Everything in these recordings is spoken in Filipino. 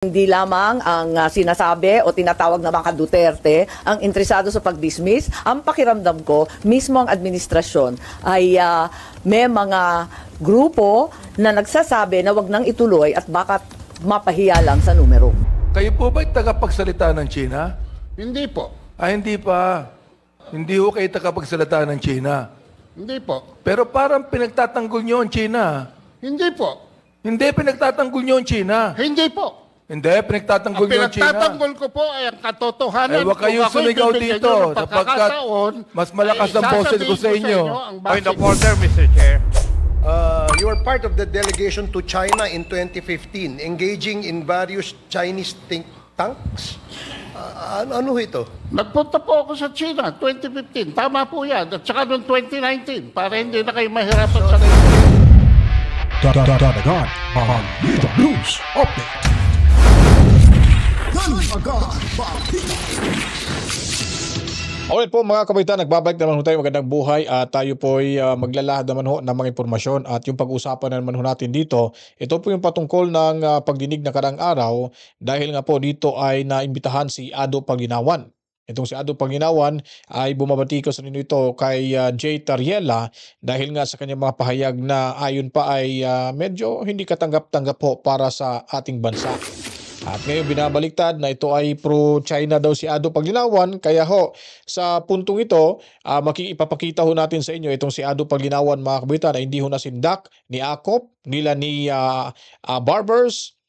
Hindi lamang ang sinasabi o tinatawag na mga Duterte ang interesado sa pag-dismiss. Ang pakiramdam ko, mismo ang administrasyon ay may mga grupo na nagsasabi na wag nang ituloy at baka mapahiya lang sa numero. Kayo po ba'y tagapagsalita ng China? Hindi po. Hindi pa. Hindi ho kayo tagapagsalita ng China. Hindi po. Pero parang pinagtatanggol nyo ang China. Hindi po. Hindi, pinagtatanggol nyo ang China. Hindi po. Hindi, pinagtatanggol Ang nyo ang China. pinagtatanggol ko po ay ang katotohanan. Huwag kayong Kung ako'y sumigaw bibigyan dito, nyo ng sapagkat pagkakataon, mas malakas ay ang boses ko sa sasabihin inyo. ang Point base of order, Mr. Chair. You were part of the delegation to China in 2015, engaging in various Chinese think tanks. Ano ito? Nagpunta po ako sa China 2015. Tama po yan. At saka noong 2019 para hindi na kayo mahirapan sa Dagdag Balita News Update. Okay po mga kabataan, nagbabalik naman ho tayo, magandang buhay at tayo po ay maglalahad naman ho ng mga impormasyon at yung pag-usapan naman ho natin dito, ito po yung patungkol ng pagdinig na karang araw dahil nga po dito ay naimbitahan si Ado Paglinawan. Itong si Ado Paglinawan ay bumabati ko sa ninyo ito kay Jay Tariela dahil nga sa kanyang mga pahayag na ayon pa ay medyo hindi katanggap-tanggap po para sa ating bansa. At ngayon binabaliktad na ito ay pro-China daw si Ado Paglinawan. Kaya ho, sa puntong ito, ipapakita ho natin sa inyo itong si Ado Paglinawan mga kabataan na hindi ho nasindak ni Akop, nila ni Barbers.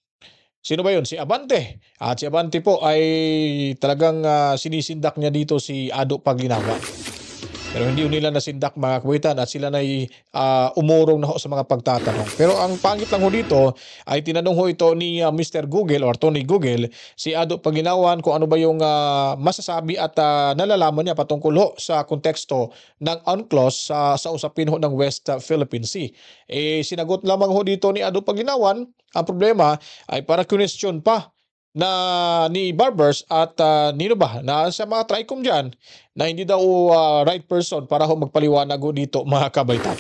Sino ba yun? Si Abante. At si Abante po ay talagang sinisindak niya dito si Ado Paglinawan. Pero hindi nila nasindak mga kabataan at sila na umurong na ho sa mga pagtatanong. Pero ang pangit lang ho dito ay tinanong ho ito ni Mr. Google or Tony Google si Ado Paglinawan kung ano ba yung masasabi at nalalaman niya patungkol ho sa konteksto ng UNCLOS sa usapin ho ng West Philippine Sea. Sinagot lamang ho dito ni Ado Paglinawan, ang problema ay para question pa na ni Barbers at nino ba na sa mga TRICOM dyan na hindi daw right person para ho magpaliwanag ho dito mga kabaitan.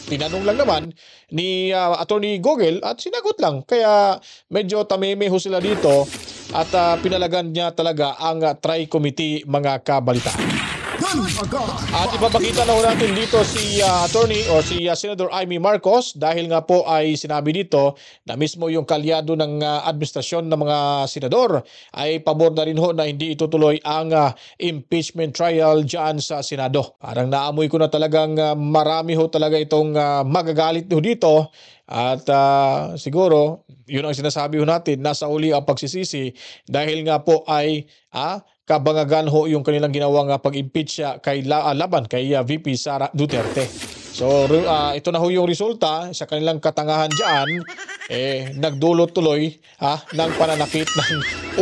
Tinanong lang naman ni Attorney Google at sinagot lang. Kaya medyo tameme ho sila dito at pinalagan niya talaga ang tri-committee mga kabalitaan. At ipapakita na ho natin dito si attorney o si Senator Amy Marcos dahil nga po ay sinabi dito na mismo yung kalyado ng administrasyon ng mga senador ay pabor na rin ho na hindi itutuloy ang impeachment trial dyan sa Senado. Parang naamoy ko na talagang marami ho talaga itong magagalit ho dito. At siguro, yun ang sinasabi ho natin, nasa uli ang pagsisisi dahil nga po ay kabangagan ho yung kanilang ginawang pag-impeach kay laban kay VP Sara Duterte. So ito na ho yung resulta sa kanilang katangahan dyan, nagdulot tuloy ng pananakit ng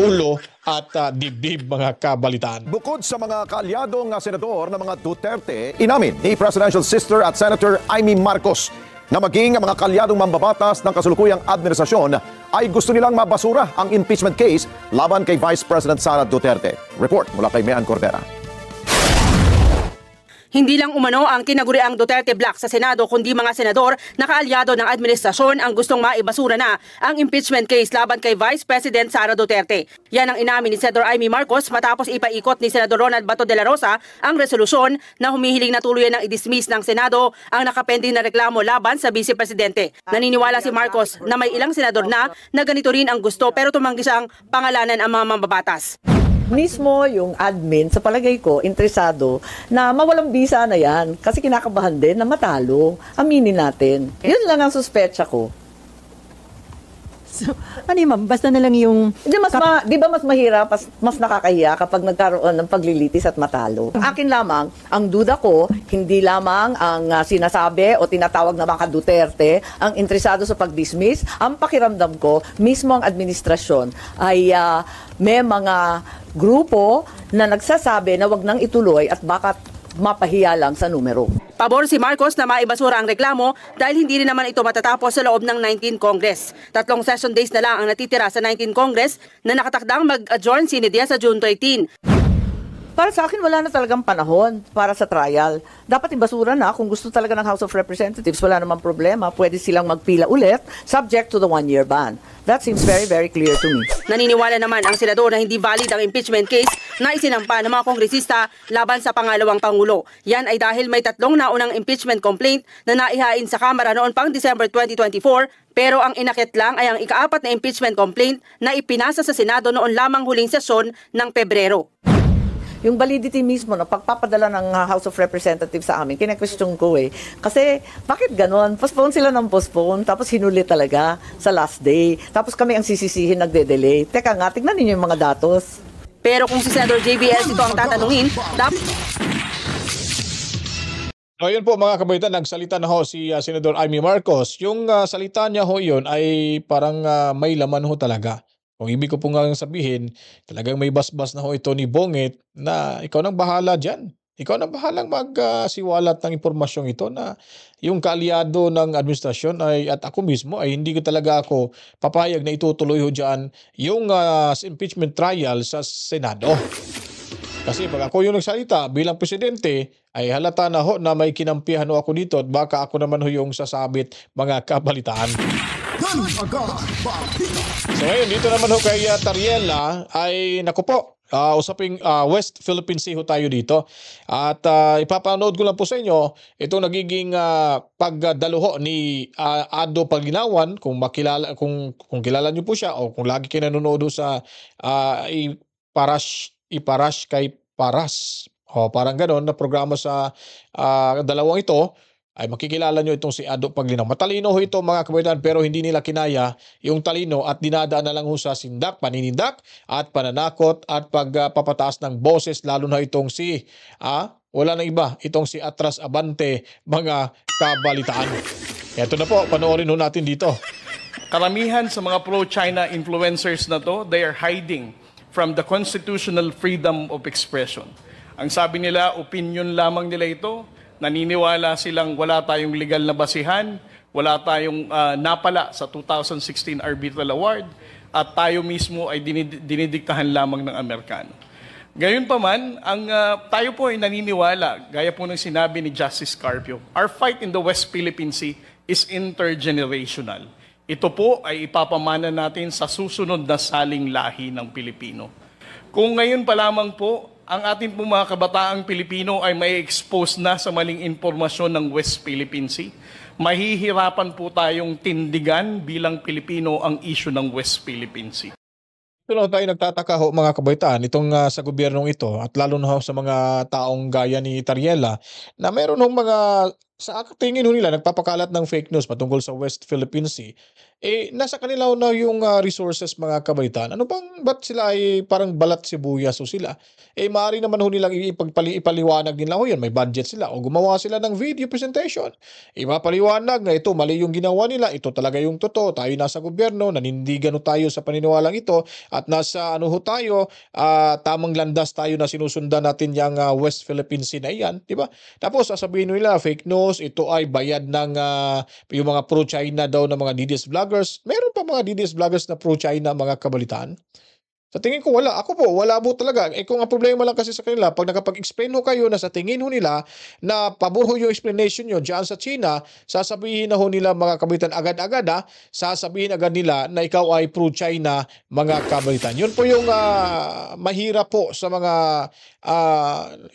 ulo at dibdib mga kabalitaan. Bukod sa mga kaalyadong senador ng mga Duterte, inamin ni Presidential Sister at Senator Amy Marcos na maging ang mga kaalyadong mambabatas ng kasulukuyang administrasyon ay gusto nilang mabasura ang impeachment case laban kay Vice President Sara Duterte. Report mula kay Mean Cordera. Hindi lang umano ang kinaguriang Duterte Black sa Senado kundi mga senador na kaalyado ng administrasyon ang gustong maibasura na ang impeachment case laban kay Vice President Sara Duterte. Yan ang inamin ni Senator Amy Marcos matapos ipaikot ni Senador Ronald Bato de la Rosa ang resolusyon na humihiling na tuluyan ng i-dismiss ng Senado ang nakapending na reklamo laban sa Vice Presidente. Naniniwala si Marcos na may ilang senador na ganito rin ang gusto pero tumanggi siyang pangalanan ang mga mambabatas. Mismo yung admin, sa palagay ko, interesado na mawalang bisa na yan kasi kinakabahan din na matalo. Aminin natin. Yun lang ang suspecha ko. So, ano yun, ma'am? Basta na lang yung... Di ba mas mahirap, mas nakakahiya kapag nagkaroon ng paglilitis at matalo? Akin lamang, ang duda ko, hindi lamang ang sinasabi o tinatawag na mga Duterte ang interesado sa pag-dismiss. Ang pakiramdam ko, mismo ang administrasyon ay may mga grupo na nagsasabi na wag nang ituloy at baka mapahiya lang sa numero. Pabor si Marcos na maibasura ang reklamo dahil hindi rin naman ito matatapos sa loob ng 19 Congress. 3 session days na lang ang natitira sa 19 Congress na nakatakdang mag-adjourn sine dia sa June 13. Para sa akin, wala na talagang panahon para sa trial. Dapat ibasura na. Kung gusto talaga ng House of Representatives, wala namang problema. Pwede silang magpila ulit, subject to the 1-year ban. That seems very, very clear to me. Naniniwala naman ang senador na hindi valid ang impeachment case na isinampa ng mga kongresista laban sa pangalawang Pangulo. Yan ay dahil may 3 naunang impeachment complaint na naihain sa Kamara noon pang December 2024, pero ang inakit lang ay ang ika-4 na impeachment complaint na ipinasa sa Senado noon lamang huling sesyon ng Pebrero. Yung validity mismo na pagpapadala ng House of Representatives sa amin, kine-question ko eh. Kasi bakit ganon? Postpone sila ng postpone, tapos hinuli talaga sa last day. Tapos kami ang sisisihin nagde-delay. Teka nga, tignan ninyo yung mga datos. Pero kung si Senator JBS ito ang tatanungin, So yun po mga kabaitan, nagsalita na ho si Senador Amy Marcos. Yung salita niya ho yun ay parang may laman ho talaga. Kung ibig ko po nga sabihin, talagang may basbas na ho ito ni Bongit na ikaw nang bahala dyan. Ikaw nang bahalang magsiwalat ng impormasyong ito na yung kaalyado ng administrasyon ay at ako mismo ay hindi ko talaga ako papayag na itutuloy ho dyan yung impeachment trial sa Senado. Kasi pag ako yung nagsalita bilang presidente ay halata na ho na may kinampihan ho ako dito at baka ako naman ho yung sasabit mga kabalitaan. So ngayon, dito naman ho kay Tariela ay naku po, usaping West Philippine Sea ho tayo dito. At ipapanood ko lang po sa inyo itong nagiging pagdalo ho ni Ado Paglinawan, kung makilala, kung kilala niyo po siya o kung lagi kayo nanonood sa Iparash kay Paras. O parang gano'n na programa sa dalawang ito. Ay makikilala nyo itong si Ado Paglinaw. Matalino ho ito mga kabaitan pero hindi nila kinaya yung talino at dinadaan na lang ho sa sindak, paninindak at pananakot at pagpapataas ng boses lalo na itong si wala na iba, itong si Atras Abante mga kabalitaan. Ito na po, panoorin ho natin dito. Karamihan sa mga pro-China influencers na to, they are hiding from the constitutional freedom of expression. Ang sabi nila, opinion lamang nila ito. Naniniwala silang wala tayong legal na basihan, wala tayong napala sa 2016 Arbitral Award, at tayo mismo ay dinidiktahan lamang ng Amerikano. Gayon pa man, tayo po ay naniniwala, gaya po ng sinabi ni Justice Carpio, our fight in the West Philippine Sea is intergenerational. Ito po ay ipapamana natin sa susunod na saling lahi ng Pilipino. Kung ngayon pa lamang po, ang ating pong mga kabataang Pilipino ay may expose na sa maling impormasyon ng West Philippine Sea, mahihirapan po tayong tindigan bilang Pilipino ang issue ng West Philippine Sea. Ito lang tayo nagtataka ho mga kabaitaan itong sa gobyernong ito at lalo na ho sa mga taong gaya ni Tariela na meron hong mga sa tingin ho nila nagpapakalat ng fake news patungkol sa West Philippine Sea. Nasa kanila na yung resources mga kabaitan. Ano bang, ba't sila ay parang balat sibuyas o sila? Maaari naman ho nilang ipaliwanag nila ho yan. May budget sila o gumawa sila ng video presentation. Ipapaliwanag na ito, mali yung ginawa nila. Ito talaga yung totoo. Tayo nasa gobyerno, nanindigan ho tayo sa paniniwalang ito at nasa ano ho tayo, tamang landas tayo na sinusundan natin yung West Philippine Sea na yan. Diba? Tapos sasabihin nila, fake news, ito ay bayad ng yung mga pro-China daw na mga DDS vloggers. Meron pa mga DDS vloggers na pro-China mga kabalitaan? Sa tingin ko wala. Ako po, wala po talaga. Kung ang problema lang kasi sa kanila, pag nakapag-explain ho kayo na sa tingin ho nila na pabor ho yung explanation nyo dyan sa China, sasabihin na ho nila mga kabalitan agad-agad sasabihin agad nila na ikaw ay pro-China mga kabalitan. Yun po yung mahirap po sa mga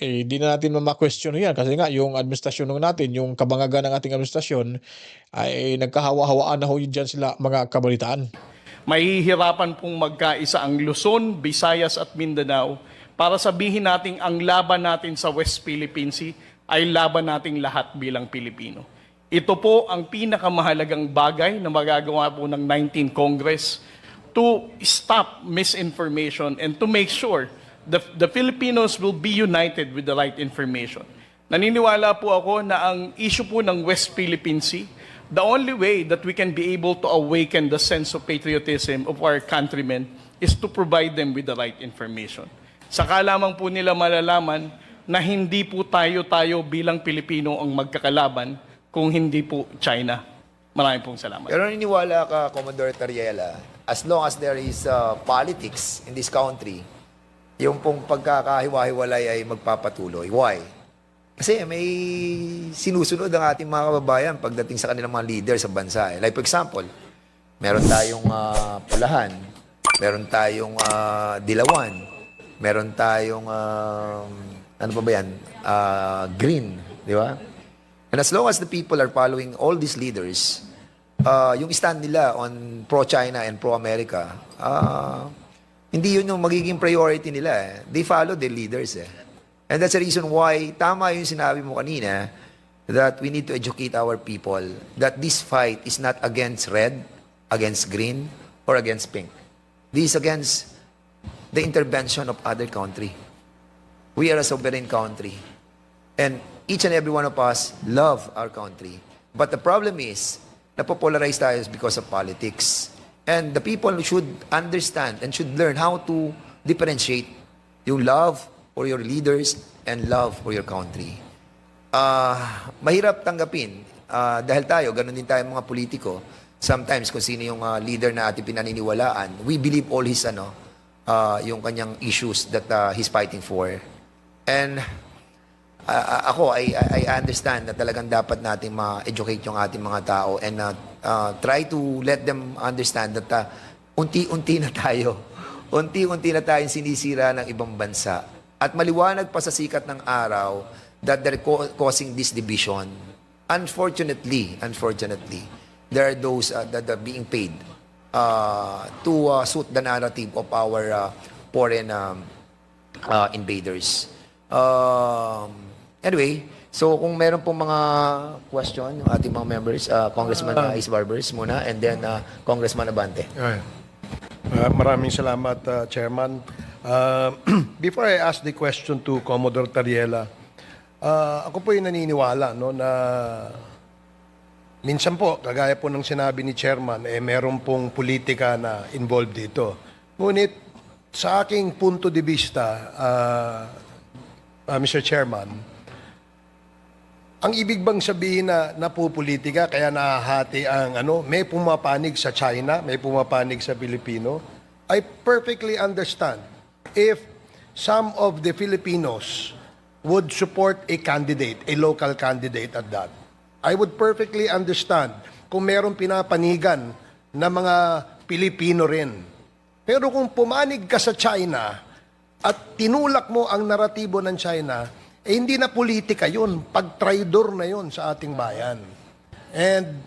di na natin ma-question yan kasi nga yung administrasyon natin, yung kabangagan ng ating administrasyon ay nagkahawa-hawaan na ho dyan sila mga kabalitaan. Mahihirapan pong magkaisa ang Luzon, Visayas at Mindanao para sabihin natin ang laban natin sa West Philippine Sea ay laban nating lahat bilang Pilipino. Ito po ang pinakamahalagang bagay na magagawa po ng 19th Congress to stop misinformation and to make sure the Filipinos will be united with the right information. Naniniwala po ako na ang issue po ng West Philippine Sea, the only way that we can be able to awaken the sense of patriotism of our countrymen is to provide them with the right information. Saka lamang po nila malalaman na hindi po tayo bilang Pilipino ang magkakalaban kung hindi po China. Maraming pong salamat. Pero naniniwala ka, Commodore Tariela, as long as there is politics in this country, yung pong pagkakahiwa-hiwalay ay magpapatuloy. Why? Kasi may sinusunod ang ating mga kababayan pagdating sa kanilang mga leader sa bansa. Like for example, meron tayong Pulahan, meron tayong Dilawan, meron tayong ano pa ba yan? Green, di ba? And as long as the people are following all these leaders, yung stand nila on pro-China and pro-America, hindi yun yung magiging priority nila. They follow their leaders. And that's the reason why, tama yung sinabi mo kanina, that we need to educate our people that this fight is not against red, against green, or against pink. This is against the intervention of other country. We are a sovereign country. And each and every one of us love our country. But the problem is, napopolarize tayo because of politics. And the people should understand and should learn how to differentiate yung love for your leaders and love for your country. Mahirap tanggapin dahil tayo, ganun din tayo mga politiko. Sometimes kung sino yung leader na ating pinaniniwalaan, we believe all his yung kanyang issues that he's fighting for. And I understand na talagang dapat nating ma-educate yung ating mga tao and try to let them understand that unti-unti na tayong sinisira ng ibang bansa. At maliwanag pa sa sikat ng araw that they're causing this division. Unfortunately, there are those that are being paid to suit the narrative of our foreign invaders. Anyway, so kung meron pong mga question, yung ating mga members, Congressman Ice Barbers muna, and then Congressman Abante. Maraming salamat, Chairman. Before I ask the question to Commodore Tariela, ako po yung naniniwala na minsan po, kagaya po ng sinabi ni Chairman, meron pong politika na involved dito. Ngunit sa aking punto de vista, Mr. Chairman, ang ibig bang sabihin na napupolitika kaya nahahati ang may pumapanig sa China, may pumapanig sa Pilipino? I perfectly understand if some of the Filipinos would support a candidate, a local candidate at that. I would perfectly understand kung meron pinapanigan na mga Pilipino rin. Pero kung pumanig ka sa China at tinulak mo ang naratibo ng China, hindi na politika yun. Pag-traidor na yun sa ating bayan. And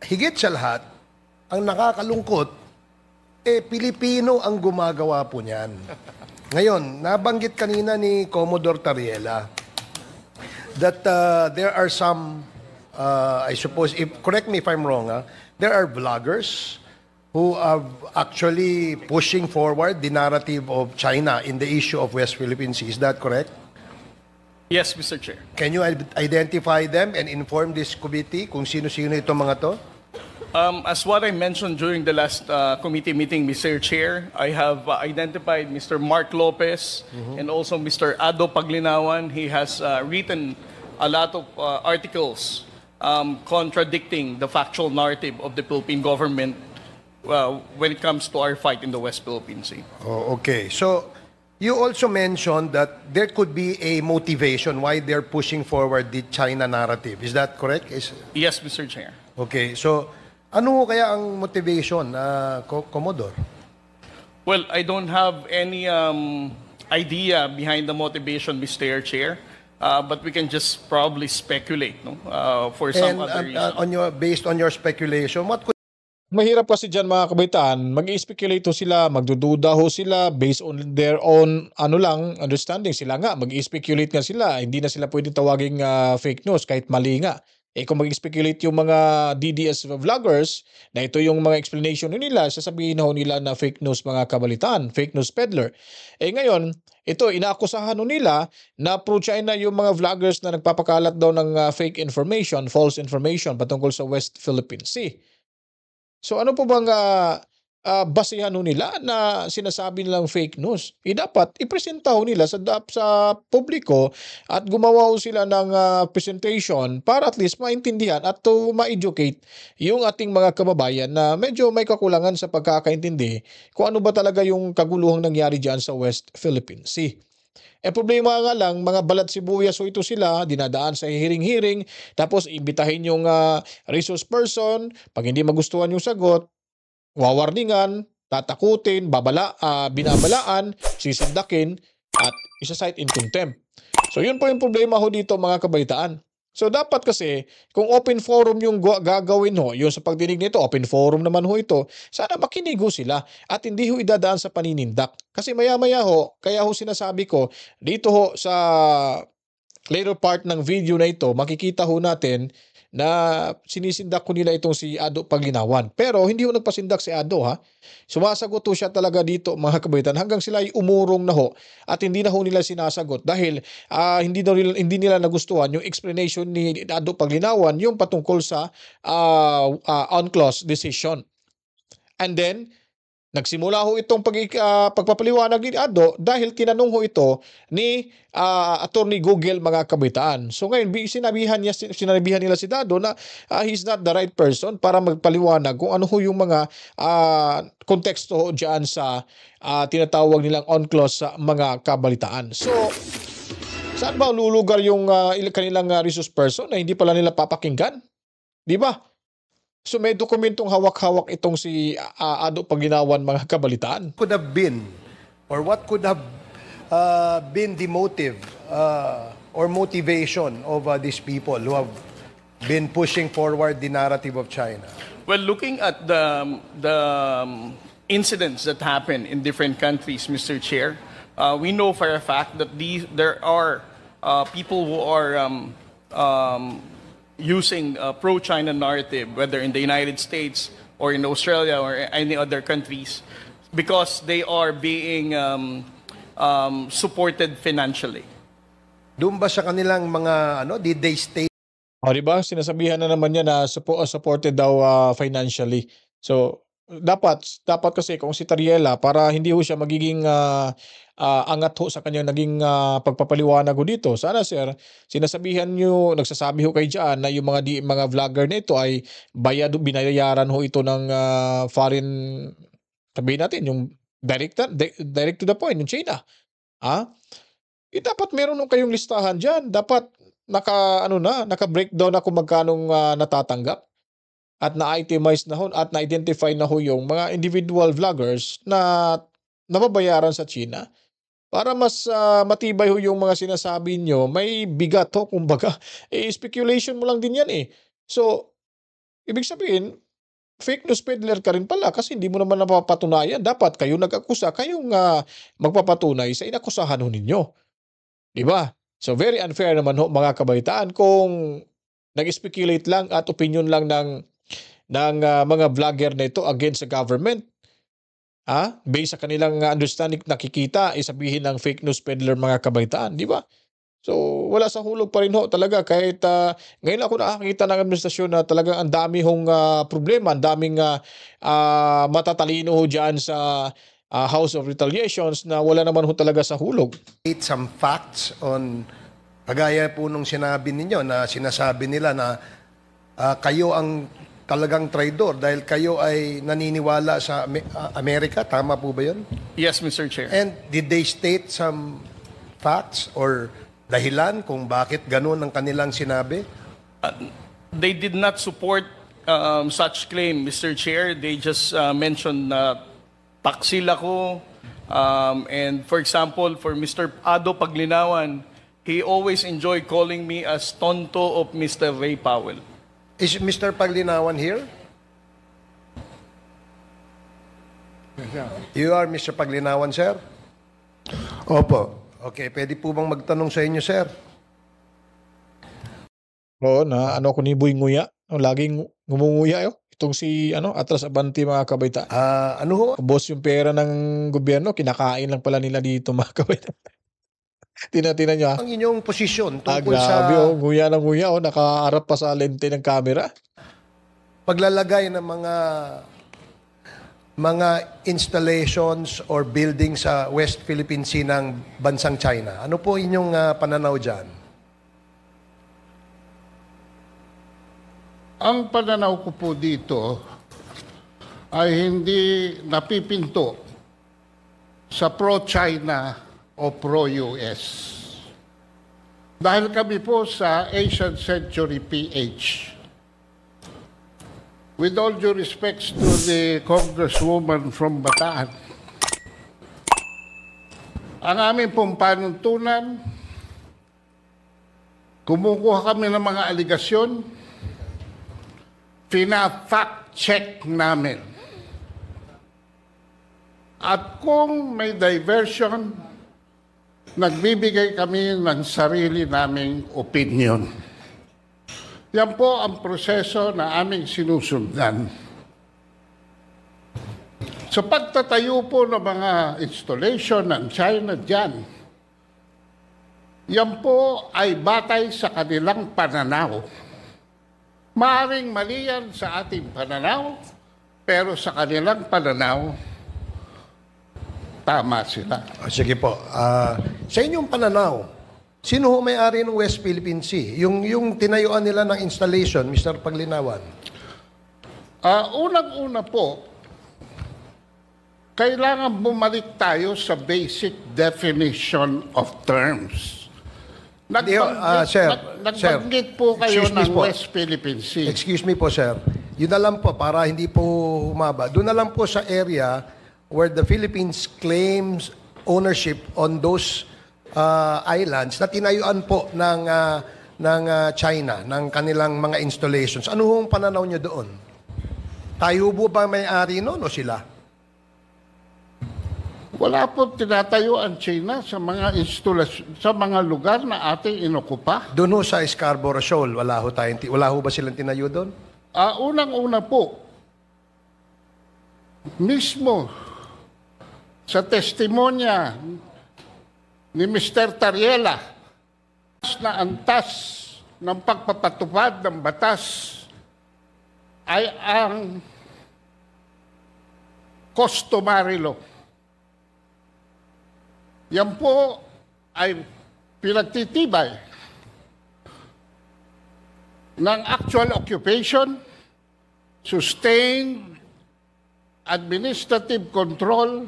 higit sa lahat, ang nakakalungkot, Pilipino ang gumagawa po niyan. Ngayon, nabanggit kanina ni Commodore Tariela that there are some, I suppose, correct me if I'm wrong, there are vloggers who are actually pushing forward the narrative of China in the issue of West Philippine Sea. Is that correct? Yes, Mr. Chair. Can you identify them and inform this committee kung sino-sino itong mga to? As what I mentioned during the last committee meeting, Mr. Chair, I have identified Mr. Mark Lopez and also Mr. Ado Paglinawan. He has written a lot of articles contradicting the factual narrative of the Philippine government when it comes to our fight in the West Philippine Sea. Oh, okay. So, you also mentioned that there could be a motivation why they're pushing forward the China narrative. Is that correct? Yes, Mr. Chair. Okay. So, ano kaya ang motivation, Commodore? Well, I don't have any idea behind the motivation, Mr. Chair, but we can just probably speculate for some other reason. Based on your speculation, what could... Mahirap kasi dyan mga kabaitaan, mag-i-speculate ho sila, magdududa ho sila based on their own understanding. Sila nga, mag-i-speculate nga sila, hindi na sila pwedeng tawaging fake news kahit mali nga. Kung mag-speculate yung mga DDS vloggers na ito yung mga explanation nila, sasabihin na ho nila na fake news mga kabalitaan, fake news peddler. Ngayon, ito inaakusahan nila na pro-China yung mga vloggers na nagpapakalat daw ng fake information, false information patungkol sa West Philippine Sea. So ano po bang basehan ho nila na sinasabi nilang fake news. Dapat ipresenta ho nila sa publiko at gumawa ho sila ng presentation para at least maintindihan at to ma-educate yung ating mga kababayan na medyo may kakulangan sa pagkakaintindi kung ano ba talaga yung kaguluhang nangyari dyan sa West Philippine Sea. Problema nga lang, mga balat sibuyas ho ito sila, dinadaan sa hearing-hearing, tapos imbitahin yung resource person, pag hindi magustuhan yung sagot, wawarningan, tatakutin, binabalaan, sisindakin, at isa-cite in contempt. So yun po yung problema ho dito mga kabaitaan. So dapat kasi, kung open forum yung gagawin ho, yung sa pagdinig nito, open forum naman ho ito, sana makinig ho sila at hindi ho idadaan sa paninindak. Kasi maya-maya ho, kaya ho sinasabi ko, dito ho sa later part ng video na ito, makikita ho natin na sinisindak ko nila itong si Ado Paglinawan. Pero hindi ho nagpasindak si Ado ha. Sumasagot ho siya talaga dito mga kabaitan hanggang sila ay umurong na ho at hindi na ho nila sinasagot dahil hindi nila nagustuhan yung explanation ni Ado Paglinawan yung patungkol sa UNCLOS decision. And then, nagsimula ho itong pagpapaliwanag ni Ado dahil tinanong ho ito ni Attorney Google mga kabitaan. So ngayon, sinabihan nila si Ado na he's not the right person para magpaliwanag kung ano ho yung mga konteksto ho dyan sa tinatawag nilang UNCLOS sa mga kabalitaan. So, saan ba lulugar yung kanilang resource person na hindi pala nila papakinggan? Di ba? So may dokumentong hawak-hawak itong si Ado Paglinawan mga kabalitaan. Could have been, or what could have been the motive or motivation of these people who have been pushing forward the narrative of China? Well, looking at the incidents that happen in different countries, Mr. Chair, we know for a fact that there are people who are using a pro-China narrative, whether in the United States or in Australia or any other countries, because they are being supported financially. Doon ba sa kanilang mga, did they stay? Diba? Sinasabihan na naman niya na supported daw financially. So, dapat kasi kung si Tariela, para hindi ho siya magiging angat ho sa kanyang naging pagpapaliwanag ho dito. Sana sir, sinasabihan nyo, nagsasabi ho kayo dyan na yung mga vlogger na ito ay binayaran ho ito ng foreign, sabihin natin, yung direct to the point, yung China. Dapat meron ho kayong listahan dyan. Dapat naka-breakdown na kung magkanong natatanggap. At na-itemize na ho at na-identify na ho yung mga individual vloggers na nababayaran sa China para mas matibay ho yung mga sinasabi nyo. May bigat ho, kumbaga. Speculation mo lang din yan eh. So, ibig sabihin, fake news peddler ka rin pala kasi hindi mo naman napapatunayan. Dapat kayo nag-akusa, kayong magpapatunay sa inakusahan ho ninyo. Diba? So, very unfair naman ho mga kabaitaan kung nag-speculate lang at opinion lang ng mga vlogger na ito against the government. Based sa kanilang understanding nakikita, sabihin ng fake news peddler mga kabaitaan, di ba? So, wala sa hulog pa rin ho talaga kahit ngayon ako nakakita ng administrasyon na talagang ang dami hong problema, ang daming matatalino ho dyan sa House of Retaliations na wala naman ho talaga sa hulog. Some facts on, kagaya po nung sinabi ninyo na sinasabi nila na kayo ang talagang traidor dahil kayo ay naniniwala sa Amerika. Tama po ba yun? Yes, Mr. Chair. And did they state some facts or dahilan kung bakit ganun ang kanilang sinabi? They did not support such claim, Mr. Chair. They just mentioned taksil ako. And for example, for Mr. Ado Paglinawan, he always enjoyed calling me as tonto of Mr. Ray Powell. Is Mr. Paglinawan here? You are Mr. Paglinawan, sir? Opo. Okay, pwede po bang magtanong sa inyo, sir? Oo, ako ni Boy Nguya. Laging ngumunguya yun. Itong si Atras Abante mga kabaitaan. Ano ho? Boss yung pera ng gobyerno, kinakain lang pala nila dito mga kabaitaan. Tina nyo. Ang inyong posisyon tungkol grabe, sa nguya ng nguya, nakaharap pa sa lente ng camera. paglalagay ng mga mga installations or buildings sa West Philippine Sea ng bansang China. Ano po inyong pananaw dyan? Ang pananaw ko po dito ay hindi napipinto sa pro-China o pro-US. Dahil kami po sa Asian Century PH. With all due respects to the Congresswoman from Bataan, ang aming pong panuntunan, kumukuha kami ng mga aligasyon, fina-fact check namin. At kung may diversion, nagbibigay kami ng sarili naming opinion. Yan po ang proseso na aming sinusundan. Sa pagtatayo po ng mga installation ng China dyan, yan po ay batay sa kanilang pananaw. Maaring mali yan sa ating pananaw, pero sa kanilang pananaw, tama sila. Sige po. Sa inyong pananaw, sino ho may-ari ng West Philippine Sea? Yung tinayuan nila ng installation, Mr. Paglinawan. Unang-una po, kailangan bumalik tayo sa basic definition of terms. Nagbanggit po kayo ng West Philippine Sea. Excuse me po, sir. Yun na lang po, para hindi po humaba. Doon na lang po sa area where the Philippines claims ownership on those islands na tinayuan po ng China, ng kanilang mga installations. Ano hong pananaw nyo doon? Tayo po ba may-ari noon o sila? Wala po tinatayo ang China sa mga instalasyon, sa mga lugar na ating inokupa. Doon ho sa Scarborough Shoal, wala ho ba silang tinayo doon? Unang-una po, mismo sa testimonya ni Mr. Tariela na antas ng pagpapatupad ng batas ay ang customary law. Yan po ay pinagtitibay ng actual occupation, sustained administrative control,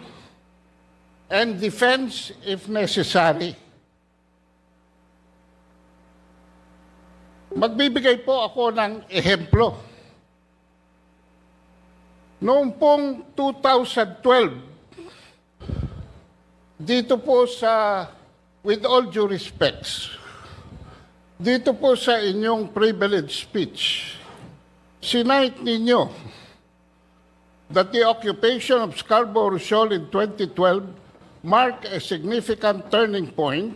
and defense if necessary. Magbibigay po ako ng ehemplo. Noong pong 2012, dito po sa, with all due respects, dito po sa inyong privilege speech, sinight ninyo that the occupation of Scarborough Shoal in 2012 marked a significant turning point,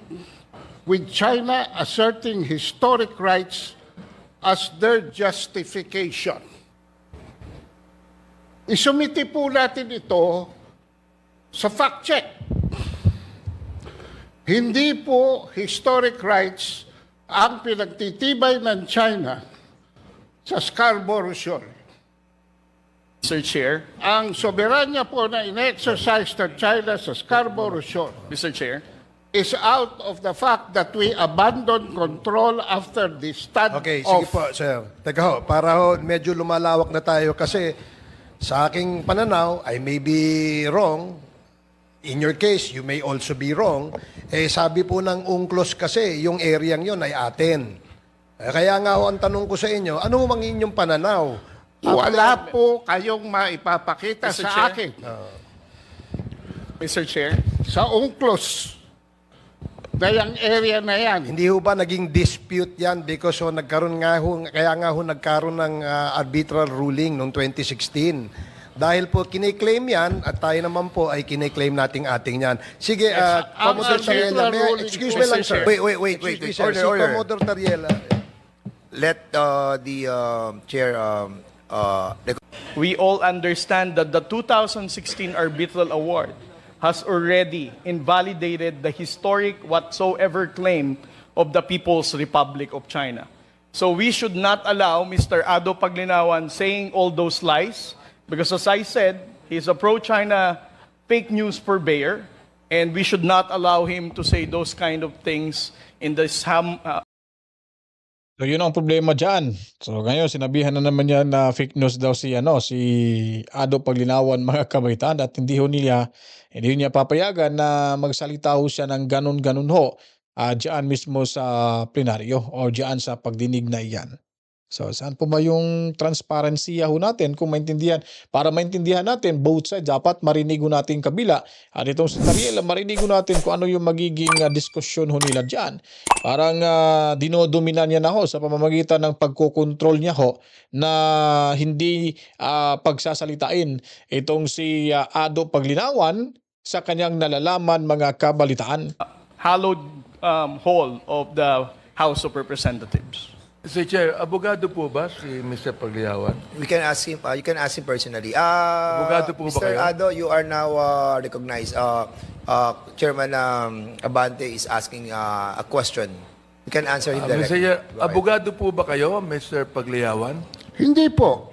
with China asserting historic rights as their justification. Isumiti po natin ito sa fact check. Hindi po historic rights ang pinagtitibay ng China sa Scarborough Shoal. Mr. Chair. Ang soberanya po na in-exercise ng China sa Scarborough Shoal, Mr. Chair. is out of the fact that we abandoned control after the stand-off. Okay, sige po, sir. Teka ho, para ho, medyo lumalawak na tayo kasi sa aking pananaw, I may be wrong. In your case, you may also be wrong. Sabi po ng UNCLOS kasi, yung area yun ay atin. Kaya nga ho, ang tanong ko sa inyo, ano mang inyong pananaw? Wala po kayong maipapakita Mr. sa Chair? akin. Mr. Chair. Sa UNCLOS, na yung area na yan. Hindi ho ba naging dispute yan because nagkaroon nga ho, kaya nga ho nagkaroon ng arbitral ruling noong 2016. Dahil po kiniklaim yan at tayo naman po ay kiniklaim nating ating yan. Sige, Commodore Tariela, excuse me lang, sir. Wait. Commodore Tariela. Let the chair... We all understand that the 2016 arbitral award has already invalidated the historic whatsoever claim of the People's Republic of China. So we should not allow Mr. Ado Paglinawan saying all those lies, because as I said, He's a pro-China fake news purveyor, and we should not allow him to say those kind of things in this So yun ang problema dyan. So ngayon sinabihan na naman niya na fake news daw si Ado Paglinawan mga kabaitan at hindi niya papayagan na magsalita ho siya ng ganun-ganun ho dyan mismo sa plenaryo o dyan sa pagdinig na iyan. So saan po ba yung transparency ho natin kung maintindihan? Para maintindihan natin both sides, dapat marinig ho natin kabila. At itong si Tariel, marinig ho natin kung ano yung magiging diskusyon ho nila dyan. Parang dinodomina niya na ho sa pamamagitan ng pagkokontrol niya ho na hindi pagsasalitain itong si Ado Paglinawan sa kanyang nalalaman mga kabalitaan. Hallowed hall of the House of Representatives. Mr. Chair, abogado po ba si Mr. Paglinawan? We can ask him, you can ask him personally. Abogado po ba Mr. kayo? Ado, you are now recognized. Chairman Abante is asking a question. You can answer him Mr. directly. Chair, Go ahead. abogado po ba kayo, Mr. Paglinawan? Hindi po.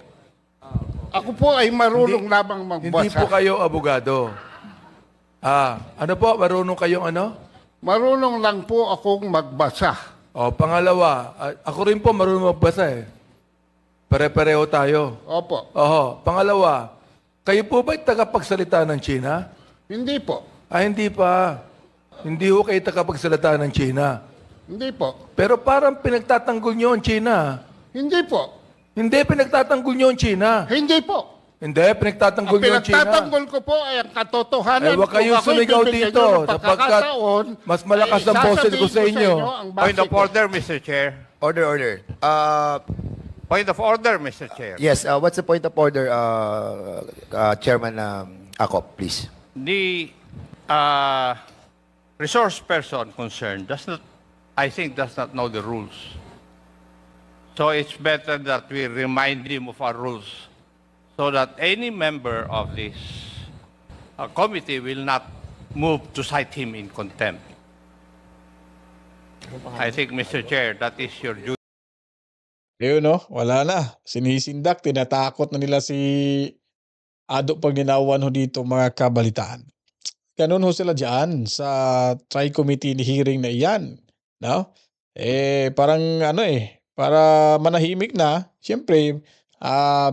Ako po ay marunong lamang magbasa. Hindi po kayo abogado. Ano po? Marunong kayong ano? Marunong lang po akong magbasa. O, pangalawa, ako rin po marunong magbasa eh. Pare-pareho tayo. Opo. Oho. Pangalawa, kayo po ba'y tagapagsalita ng China? Hindi po. Hindi pa. Hindi ho kayo tagapagsalita ng China. Hindi po. Pero parang pinagtatanggol nyo ang China. Hindi po. Hindi, pinagtatanggol nyo ang China. Hindi po. Hindi, pinagtatanggol nyo ang China. Pinagtatanggol ko po ay ang katotohanan. Huwag kayong Kung ako'y sumigaw bibigyan dito. nyo ng Sapagkat pagkakataon, mas malakas ang ay boses ko sa sasabihin inyo. ang Point base of ko. order, Mr. Chair. Order. Point of order, Mr. Chair. Yes, what's the point of order, Chairman Akop, please? The resource person concerned does not know the rules. So it's better that we remind him of our rules so that any member of this committee will not move to cite him in contempt. I think, Mr. Chair, that is your duty. Yun wala na. Sinisindak, tinatakot na nila si Ado Paglinawan ho dito mga kabalitaan. Ganun ho sila dyan sa tri-committee hearing na iyan. No? Parang para manahimik na, siyempre,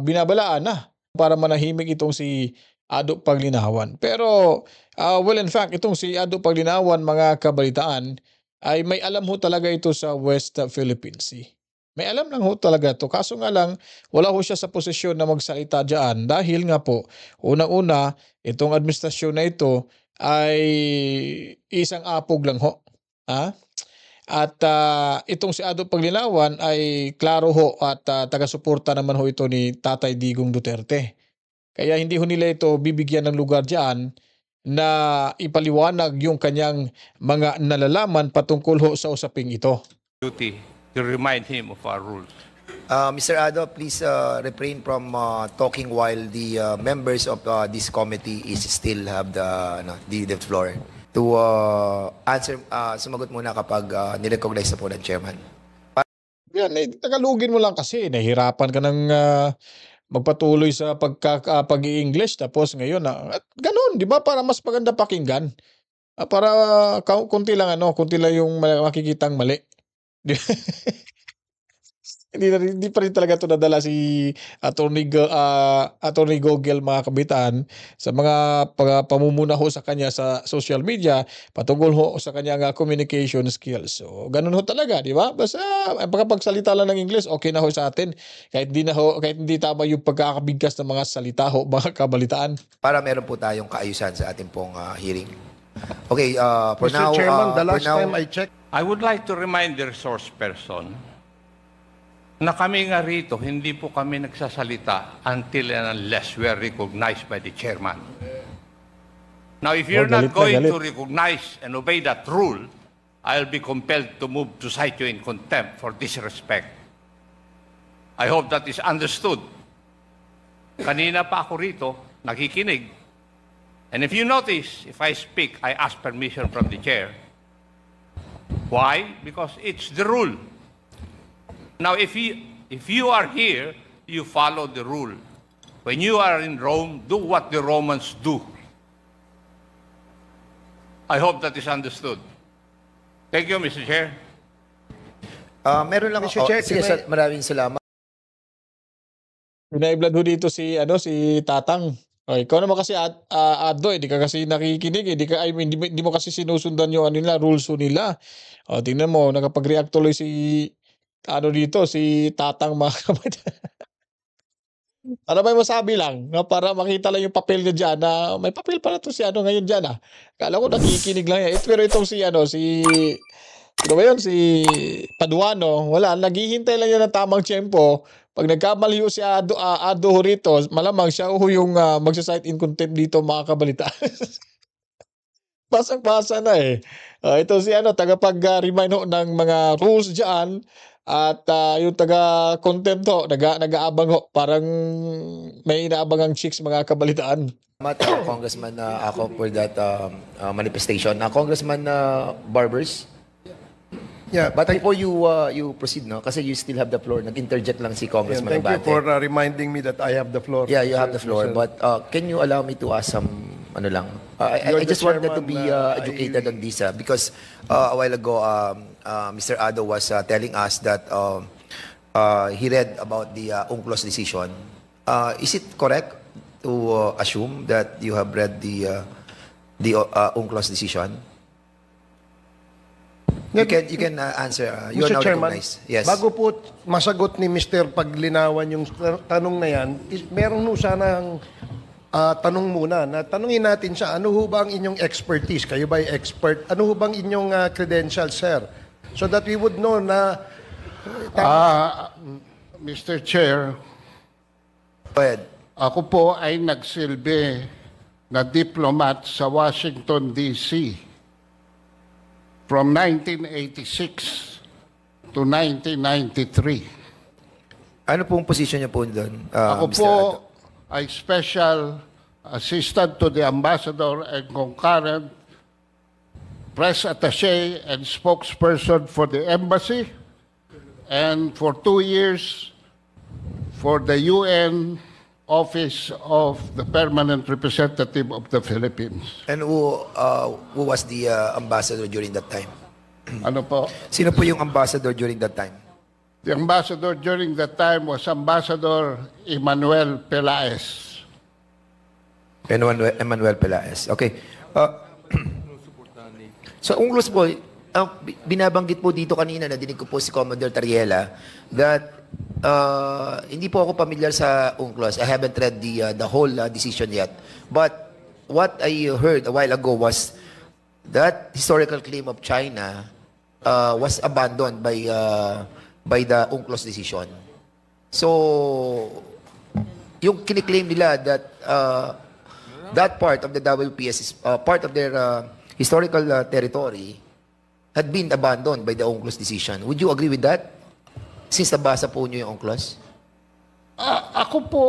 binabalaan na para manahimik itong si Ado Paglinawan. Pero, well, in fact, itong si Ado Paglinawan, mga kabalitaan, ay may alam ho talaga ito sa West Philippine Sea. May alam lang ho talaga ito. Kaso nga lang, wala ho siya sa posisyon na magsalita dyan dahil nga po, unang-una, itong administrasyon na ito ay isang apog lang ho. At itong si Ado Paglinawan ay klaro ho at taga-suporta naman ho ito ni Tatay Digong Duterte. Kaya hindi ho nila ito bibigyan ng lugar dyan na ipaliwanag yung kanyang mga nalalaman patungkol ho sa usaping ito. Duty to remind him of our rules. Mr. Ado, please refrain from talking while the members of this committee still have the floor. To answer, sumagot muna kapag nirecognize na po ng chairman. Yan, tagalugin mo lang kasi. Nahihirapan ka ng magpatuloy sa pag-i-English. Tapos ngayon, ganun, di ba? Para mas maganda pakinggan. Para kunti lang yung makikitang mali. Hindi pa rin talaga ito nadala si Attorney Gogel mga kabitan sa mga pamumuna ho sa kanya sa social media patungkol ho sa kanyang communication skills. So, ganun ho talaga, di ba? Basta pagkapagsalita lang ng English, okay na ho sa atin. Kahit hindi tama yung pagkakabigkas ng mga salita ho, mga kabalitaan. Para meron po tayong kaayusan sa ating pong hearing. Okay, for Mr. now... Chairman, the last time I checked, I would like to remind the resource person na kami nga rito, hindi po kami nagsasalita until and unless we are recognized by the chairman. Now, if you're not going to recognize and obey that rule, I'll be compelled to move to cite you in contempt for disrespect. I hope that is understood. Kanina pa ako rito, nakikinig. And if you notice, if I speak, I ask permission from the chair. Why? Because it's the rule. Now, if you are here, you follow the rule. when you are in Rome, do what the Romans do. I hope that is understood. Thank you, Mr. Chair. Meron lang Mr. Chair, sige, maraming salamat. Pinaiblad ho dito si Tatang. O, ikaw naman kasi Ado, di ka kasi nakikinig, di mo kasi sinusundan yung rules nila. O, tingnan mo, nakapag-react tuloy si si Tatang mga kapatid. Para may masabi lang, para makita lang yung papel niya dyan na may papel pala to si ngayon dyan. Kala ko nakikinig lang yan. Pero itong si Paduano, wala, naghihintay lang yan ng tamang tiyempo. Pag nagkamali si Ado rito, malamang siya yung magsasite in contempt dito mga kabalita. Pasang-pasa na eh. Ito si tagapag-remind ng mga rules dyan at yung taga-contempt ho, nag-aabang ho. Parang may inaabangang chicks mga kabalitaan. Congressman ako for that manifestation. Congressman Barbers. Yeah, but before you proceed, no, kasi you still have the floor. Nag-interject lang si Congressman thank you for reminding me that I have the floor. Yeah, you have the floor. But can you allow me to ask some I just wanted to be educated on this because a while ago Mr. Ado was telling us that he read about the UNCLOS decision. Is it correct to assume that you have read the UNCLOS decision? You can answer. You are now recognized. Yes. Bago po masagot ni Mr. Paglinawan yung tanong na yan, meron po sanang tanong muna. Tanungin natin siya, ano ho ba ang inyong expertise? Kayo ba ay expert? Ano ho bang inyong credentials, sir? So that we would know na... Mr. Chair, go ahead. Ako po ay nagsilbi na diplomat sa Washington, D.C. from 1986 to 1993. Ano pong position niyo po doon, Ako Mr. po Ado? ay special assistant to the ambassador and concurrent press attaché and spokesperson for the embassy, and for 2 years for the UN Office of the Permanent Representative of the Philippines. And who was the ambassador during that time? Ano po? Sino po yung ambassador during that time? The ambassador during that time was Ambassador Emmanuel Pelaez. Emmanuel Pelaez. Okay. So, UNCLOS po, binabanggit po dito kanina, nadinig ko po si Commodore Tariela, that hindi po ako familiar sa UNCLOS. I haven't read the whole decision yet. But what I heard a while ago was that historical claim of China was abandoned by the UNCLOS decision. So, yung kiniklaim nila that that part of the WPS is part of their historical territory had been abandoned by the UNCLOS decision. Would you agree with that? Since nabasa po nyo yung UNCLOS? Ako po...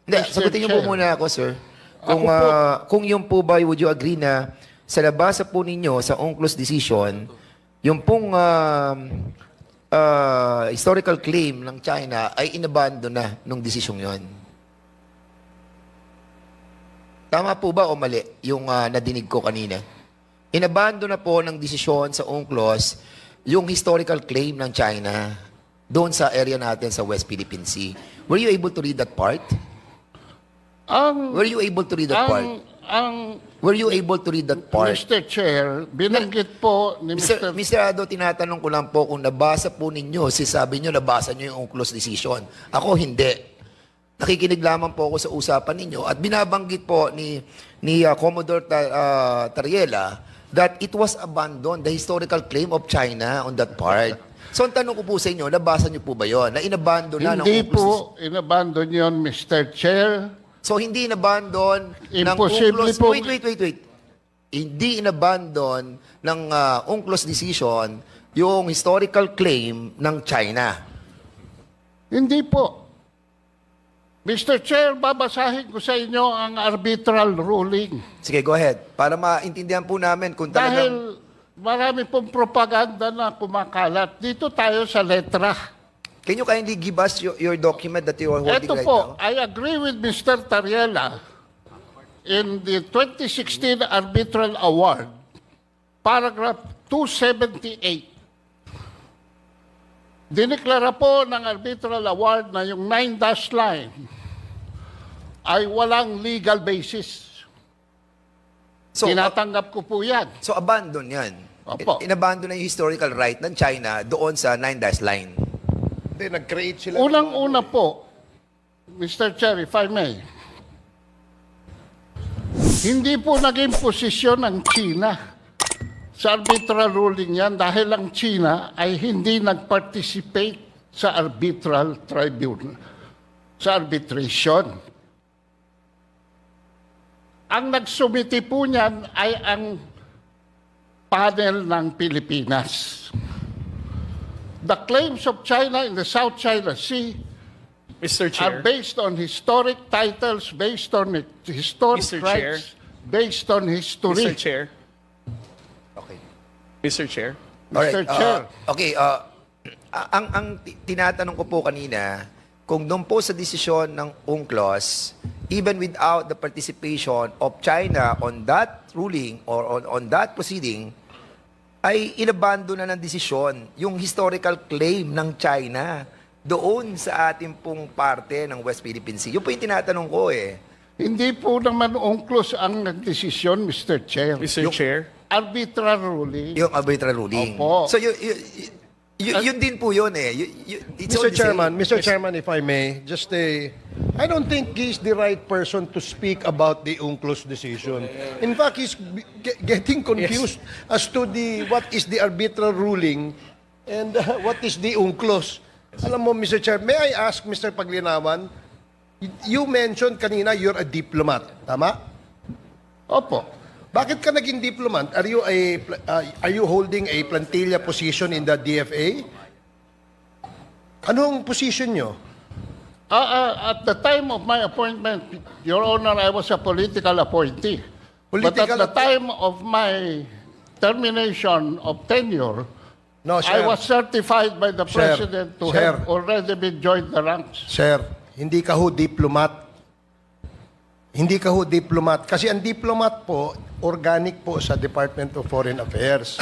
Hindi, sagutin niyo po muna ako, sir. Kung yung po ba, would you agree na sa nabasa po ninyo sa UNCLOS decision, yung pong historical claim ng China ay inabandon na nung decision yon? Tama po ba o mali yung nadinig ko kanina? Inabandon na po ng desisyon sa UNCLOS yung historical claim ng China doon sa area natin sa West Philippine Sea. Were you able to read that part? Were you able to read that part? Were you able to read that part? Mr. Chair, binanggit po ni Mr. Ado, tinatanong ko lang po kung nabasa po ninyo, sabi nyo nabasa nyo yung UNCLOS decision. Ako hindi. Nakikinig lamang po ako sa usapan ninyo at binabanggit po ni Commodore Tariela that it was abandoned, the historical claim of China on that part. So, ang tanong ko po sa inyo, nabasa nyo po ba yun? Na inabandon na ng UNCLOS? Hindi po inabandon yun, Mr. Chair. So, hindi inabandon ng UNCLOS... Wait. Hindi inabandon ng UNCLOS decision yung historical claim ng China. Hindi po. Mr. Chair, babasahin ko sa inyo ang arbitral ruling. Sige, go ahead. Para maintindihan po namin kung talagang... Dahil marami pong propaganda na kumakalat. Dito tayo sa letra. Can you kindly give us your document that you are holding Ito right po, now? I agree with Mr. Tariela in the 2016 Arbitral Award, paragraph 278. Dineklara po ng Arbitral Award na yung 9-dash line ay walang legal basis. So, Tinatanggap ko po yan. so abandon yan. Opo. Inabandon na yung historical right ng China doon sa 9-dash line. Hindi, nag-create sila. Unang-una po, Mr. Chair, if I may, hindi po naging posisyon ng China sa arbitral ruling yan dahil ang China ay hindi nag-participate sa arbitral tribunal, sa arbitration. Ang nagsumiti po niyan ay ang panel ng Pilipinas. The claims of China in the South China Sea Mr. are Chair. based on historic titles, based on historic Mr. Chair. rights, based on history. Mr. Chair. Okay. Mr. Chair. Mr. Chair. Okay, ang tinatanong ko po kanina, kung doon po sa desisyon ng UNCLOS, even without the participation of China on that ruling or on that proceeding, ay inabando na ng desisyon yung historical claim ng China doon sa ating pong parte ng West Philippine Sea. Yun po yung tinatanong ko eh. Hindi po naman UNCLOS ang nagdesisyon, Mr. Chair. Mr. Chair. Arbitral ruling. Yung arbitral ruling. Opo. So yun din po yun eh. It's all the same. Mr. Chairman, if I may, I don't think he's the right person to speak about the UNCLOS decision. In fact, he's getting confused as to what is the arbitral ruling and what is the UNCLOS. Alam mo, Mr. Chair, may I ask, Mr. Paglinawan, you mentioned kanina you're a diplomat, tama? Opo. Bakit ka naging diplomat? Are you holding a plantilla position in the DFA? Anong position nyo? At the time of my appointment, Your Honor, I was a political appointee. But at the time of my termination of tenure, No, I sir. was certified by the Sir, President to sir. have already been joined the ranks. Sir, hindi ka ho diplomat. Hindi ka ho diplomat. Kasi ang diplomat po, organic po sa Department of Foreign Affairs.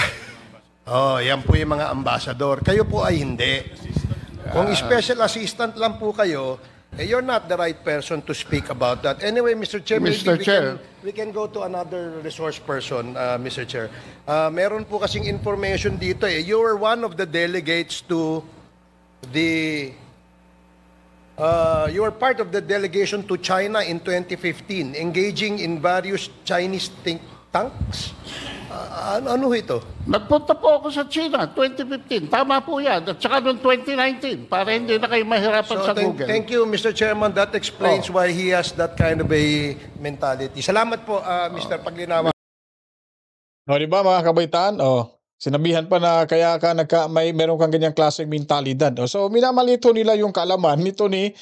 Yan po yung mga ambassador. Kayo po ay hindi. Kung special assistant lang po kayo, you're not the right person to speak about that. Anyway, Mr. Chair, Mr. Chair. we can go to another resource person, Mr. Chair. Meron po kasing information dito eh. You were one of the delegates to the... you were part of the delegation to China in 2015, engaging in various Chinese think tanks. Ano ito? Nagpunta po ako sa China, 2015. Tama po yan. At saka noong 2019, para hindi na kayo mahirapan sa Google. Thank you, Mr. Chairman. That explains why he has that kind of a mentality. Salamat po, Mr. Paglinawan. O, di ba mga kabaitan? Sinabihan pa na kaya ka meron kang ganyang klaseng mentalidad. So minamalito nila yung kaalaman nito ni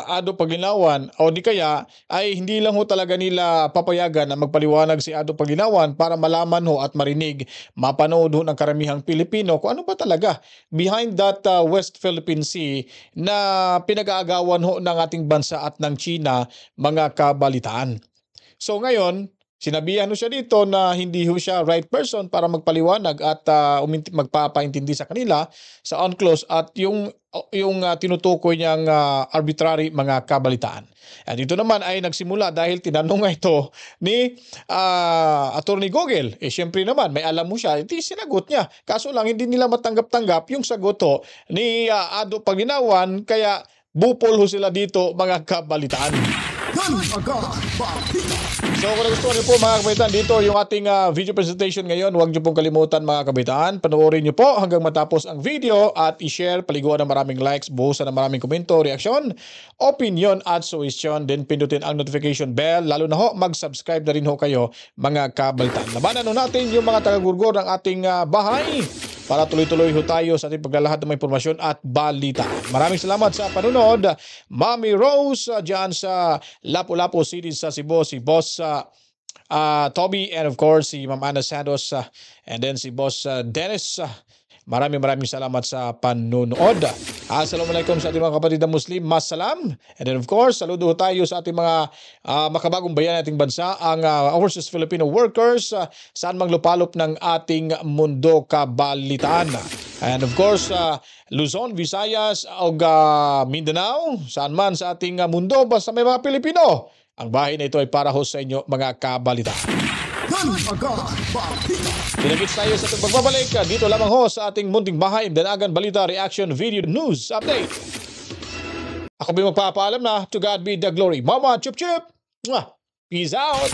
Ado Paglinawan o di kaya ay hindi lang ho talaga nila papayagan na magpaliwanag si Ado Paglinawan para malaman ho at marinig, mapanood ho ng karamihang Pilipino kung ano ba talaga behind that West Philippine Sea na pinag-aagawan ho ng ating bansa at ng China, mga kabalitaan. So ngayon, sinabihan ho siya dito na hindi ho siya right person para magpaliwanag at magpapaintindi sa kanila sa UNCLOS at yung tinutukoy niyang arbitrary mga kabalitaan. At dito naman ay nagsimula dahil tinanong nga ito ni Attorney Gogel. Siyempre naman may alam mo siya, hindi sinagot niya. Kaso lang hindi nila matanggap-tanggap yung sagot ho ni Ado Paglinawan kaya bupol ho sila dito mga kabalitaan. So kung nagustuhan niyo po mga kabaitan, dito yung ating video presentation ngayon. Huwag niyo pong kalimutan mga kabaitan. Panoorin niyo po hanggang matapos ang video at i-share, paliguan ng maraming likes, buhusan ng maraming komento, reaksyon, opinion at suggestion. Then pindutin ang notification bell. Lalo na ho, mag-subscribe na rin ho kayo mga kabaitan. Labanan ho natin yung mga taga-gurgor ng ating bahay para tuloy-tuloy ho tayo sa ating paglalahad ng mga impormasyon at balita. Maraming salamat sa panunod. Mami Rose dyan sa Lapu-Lapu City sa Cebu, si Boss Toby, and of course si Ma'am Ana Santos, and then si Boss Dennis. Maraming salamat sa panunood. Assalamualaikum sa ating mga kapatid na Muslim. Masalam. And then of course, saludo tayo sa ating mga makabagong bayan nating bansa, ang overseas Filipino workers, saan mang lupalop ng ating mundo kabalitaan. And of course, Luzon, Visayas, o Mindanao, saan man sa ating mundo, basta may mga Pilipino. Ang bahay na ito ay para ho sa inyo, mga kabalitaan. Pinagits tayo sa itong pagbabalik dito lamang ho sa ating munting bahay, Danagan Balita Reaction Video News Update. Ako ba magpapaalam na, to God be the glory. Mama, chup chup! Peace out!